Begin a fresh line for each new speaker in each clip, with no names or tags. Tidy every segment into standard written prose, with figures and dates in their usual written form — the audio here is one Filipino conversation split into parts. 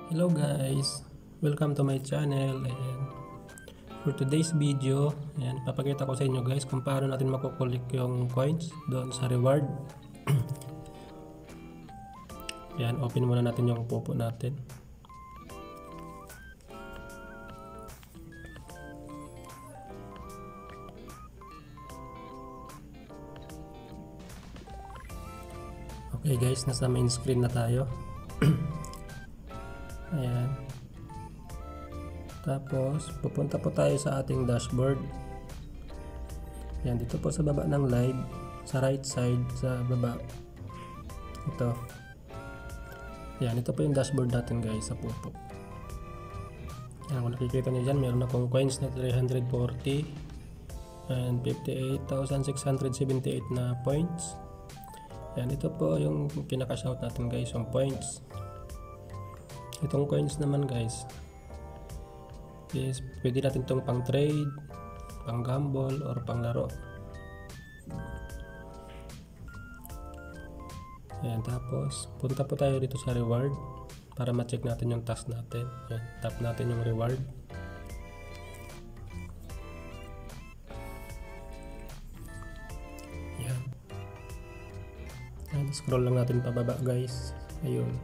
Hello guys, welcome to my channel. And for today's video, papakita ko sa inyo guys kung paano natin makukulik yung coins doon sa reward. Open muna natin yung popo natin. Okay guys, nasa main screen na tayo. Ayan. Tapos pupunta po tayo sa ating dashboard. Ayan, dito po sa baba ng live, sa right side sa baba. Ito. Ayan, ito po yung dashboard natin guys sa Popo. Ayan, kung nakikita niyo dyan, meron akong coins na 340 and 58,678 na points. Ayan, ito po yung pinaka-shout natin guys, yung points. Itong coins naman guys is pwede natin itong pang trade, pang gamble, or pang laro. Ayan, tapos punta po tayo dito sa reward para ma-check natin yung task natin. Ayan, tap natin yung reward. Ayan. Ayan, scroll lang natin pababa guys. Ayun.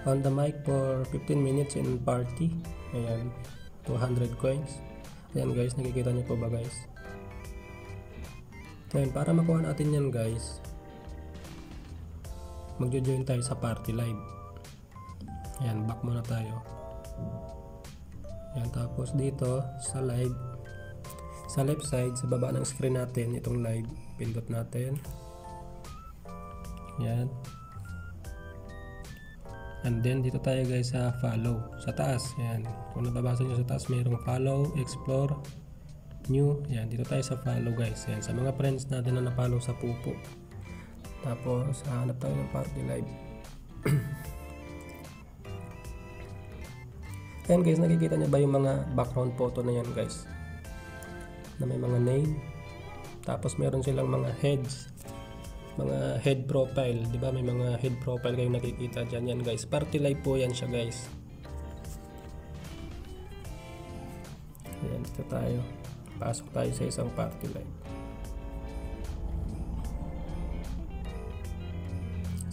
On the mic for 15 minutes in party. Ayan, 200 coins. Ayan guys, nakikita niyo po ba guys? Ayan, para makuha natin yan guys, magjo-join tayo sa party live. Ayan, back muna tayo. Ayan, tapos dito sa live, sa left side, sa baba ng screen natin, itong live, pindot natin. Ayan. And then dito tayo guys sa follow sa taas. Ayan, kung nababasa nyo sa taas, mayroong follow, explore, new. Ayan, dito tayo sa follow guys. Ayan, sa mga friends natin na na-follow sa Popo. Tapos hanap tayo ng party live. Ayan guys, nakikita nyo ba yung mga background photo na yan guys, na may mga name, tapos meron silang mga heads, mga head profile, di ba? May mga head profile kayong nakikita dyan. Yan guys, party live po yan siya guys. Ayan, dito tayo, pasok tayo sa isang party live.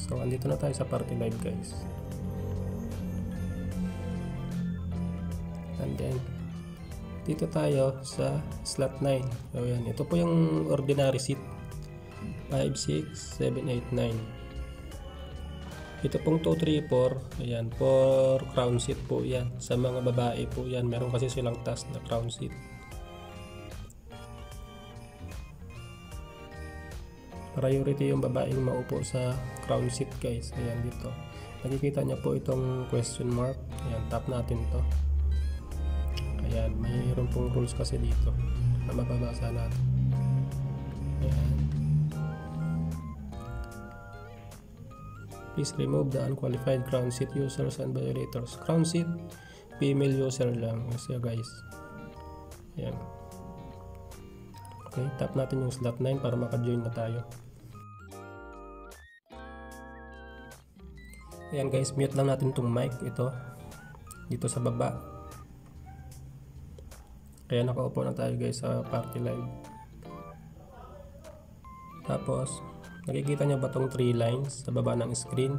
So andito na tayo sa party live guys. And then dito tayo sa slot 9. So yan, ito po yung ordinary seat, 5, 6, 7, 8, 9. Ito pong 2, 3, 4. Ayan, for crown seat po yan. Sa mga babae po yan. Meron kasi silang task na crown seat. Priority yung babaeng maupo sa crown seat guys. Ayan dito. Nakikita nyo po itong question mark. Ayan, tap natin to. Ayan, mayroon pong rules kasi dito na mababasa natin. Ayan. Please remove the unqualified crown seat users and violators. Crown seat, female user lang. Kasi guys. Ayan. Okay, tap natin yung slot 9 para maka-join na tayo. Ayan guys, mute lang natin itong mic. Ito. Dito sa baba. Kaya nakaupo na tayo guys sa party live. Tapos nakikita nyo ba itong 3 lines sa baba ng screen?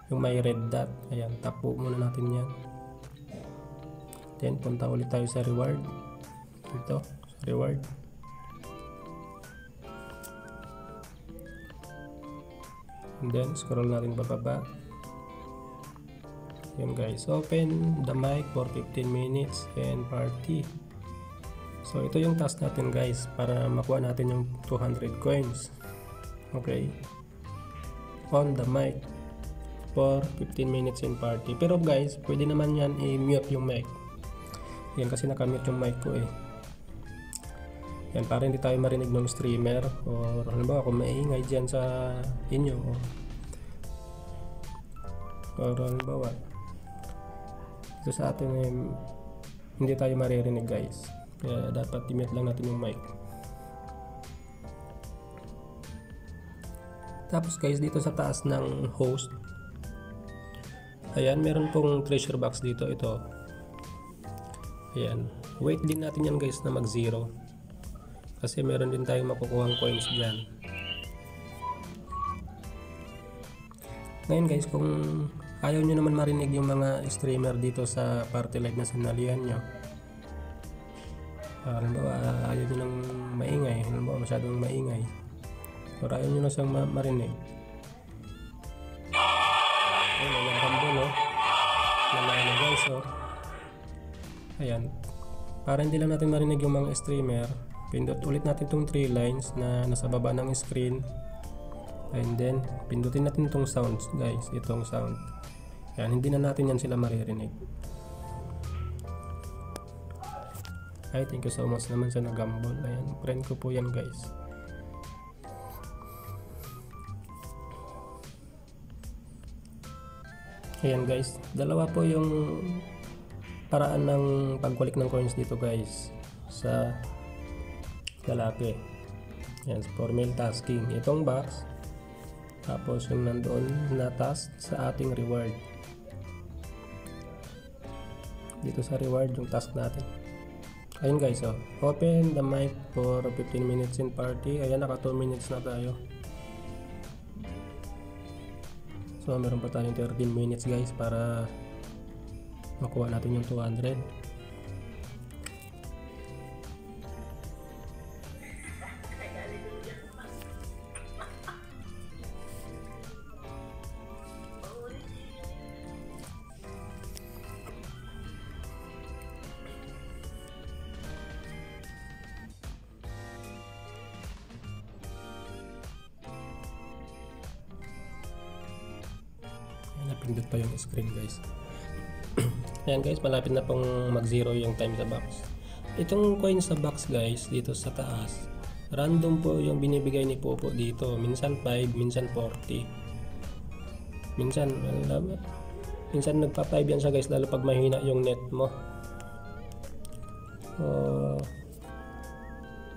Yung may red dot. Ayan, tap po muna natin yan. Then punta ulit tayo sa reward. Ito, sa reward. And then scroll natin bababa. Ayan guys, open the mic for 15 minutes and party. So ito yung task natin guys para makuha natin yung 200 coins. Okay, on the mic for 15 minutes in party. Pero guys, pwede naman yan i-mute yung mic. Yan kasi nakamute yung mic ko eh. Yan, para hindi tayo marinig ng streamer, or halimbawa kung maingay dyan sa inyo, or halimbawa ito sa atin eh, hindi tayo maririnig guys. Kaya dapat i-mute lang natin yung mic. Tapos guys, dito sa taas ng host, Ayan, meron pong treasure box dito. Ito. Ayan. Wait din natin yan guys na mag 0. Kasi meron din tayong makukuhang coins dyan. Ngayon guys, kung ayaw nyo naman marinig yung mga streamer dito sa party live na sinalihan nyo. Halimbawa, ayaw nyo ng maingay. Halimbawa, masyadong maingay. Or ayaw nyo na siyang marinig. Ayan, nagkambo no. Nalayan guys oh. Ayan. Para hindi lang natin marinig yung mga streamer, pindot ulit natin itong 3 lines na nasa baba ng screen. And then, pindutin natin itong sounds guys. Itong sound. Ayan, hindi na natin yan sila maririnig. Ay, thank you so much naman sa nagambol. Ayan, friend ko po yan guys. Ayan guys, dalawa po yung paraan ng pag-collect ng coins dito guys sa lalaki. Ayan, for male tasking. Itong box, tapos yung nandoon na task sa ating reward. Dito sa reward yung task natin. Ayun guys, oh, open the mic for 15 minutes in party. Ayan, naka 2 minutes na tayo. So meron pa tayong 13 minutes guys para makuha natin yung 200. Napindot pa yung screen guys. Ayan guys, malapit na pong mag 0 yung time sa box. Itong coin sa box guys, dito sa taas, random po yung binibigay ni Popo dito. Minsan 5, minsan 40. Minsan nagpa 5 yan siya guys, lalo pag mahina yung net mo.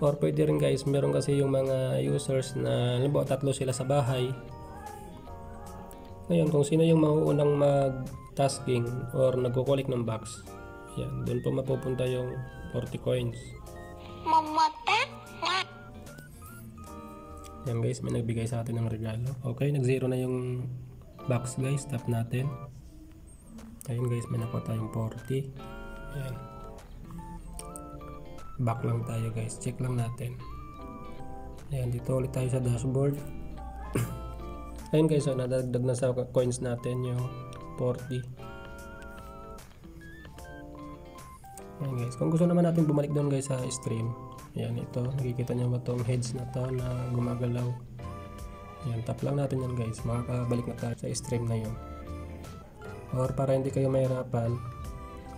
Or pwede rin guys, meron kasi yung mga users na halimbawa 3 sila sa bahay. Ngayon, kung sino yung mauunang mag-tasking or nagko-collect ng box, yan, doon po mapupunta yung 40 coins. Yan guys, may nagbigay sa atin ng regalo. Okay, nag-0 na yung box guys, tap natin. Ayun guys, may nakuha tayong 40. Yan. Back lang tayo guys, check lang natin. Ayan, dito ulit tayo sa dashboard. Ayun guys, so nadagdag na sa coins natin yung 40. Ayan guys, kung gusto naman natin bumalik doon guys sa stream, ayan, ito, nakikita nyo ba itong heads na to na gumagalaw. Ayan, tap lang natin yan guys, makakabalik na tayo sa stream na yun. Or para hindi kayo mahirapan,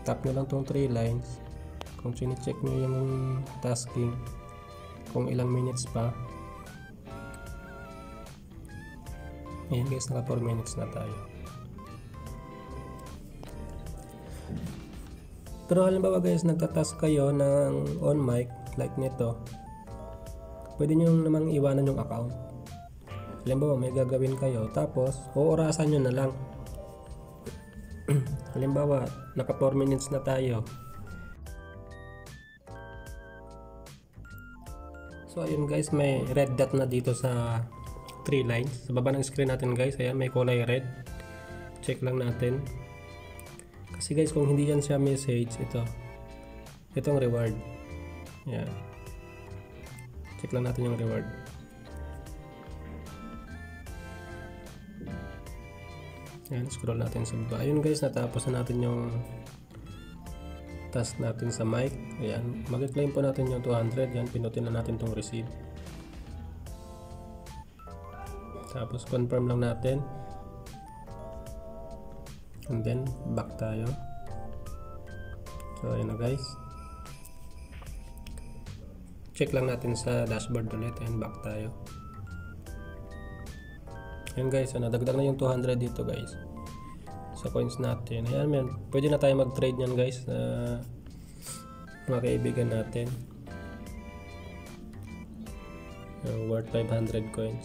tap nyo lang itong 3 lines. Kung sinicheck nyo yung tasking, kung ilang minutes pa. Ayan guys, naka 4 minutes na tayo. Pero halimbawa guys, nagtatask kayo ng on mic like nito, pwede nyo namang iwanan yung account. Halimbawa may gagawin kayo, tapos uurasan nyo na lang. Halimbawa naka 4 minutes na tayo. So ayun guys, may red dot na dito sa 3 lines. Sa baba ng screen natin guys, ayan, may kulay red. Check lang natin. Kasi guys, kung hindi yan siya message, itong reward. Ayan. Check lang natin yung reward. Ayan, scroll natin sa baba. Ayun guys, natapos na natin yung task natin sa mic. Ayan, mag-claim po natin yung 200. Ayan, pinutin na natin itong receive. Tapos confirm lang natin. And then back tayo. So ayun na guys. Check lang natin sa dashboard ulit and back tayo. Ayun guys, so nadagdag na yung 200 dito guys sa coins natin. Ayan, pwede na tayo mag-trade nyan guys sa mga kaibigan natin. Worth 500 coins.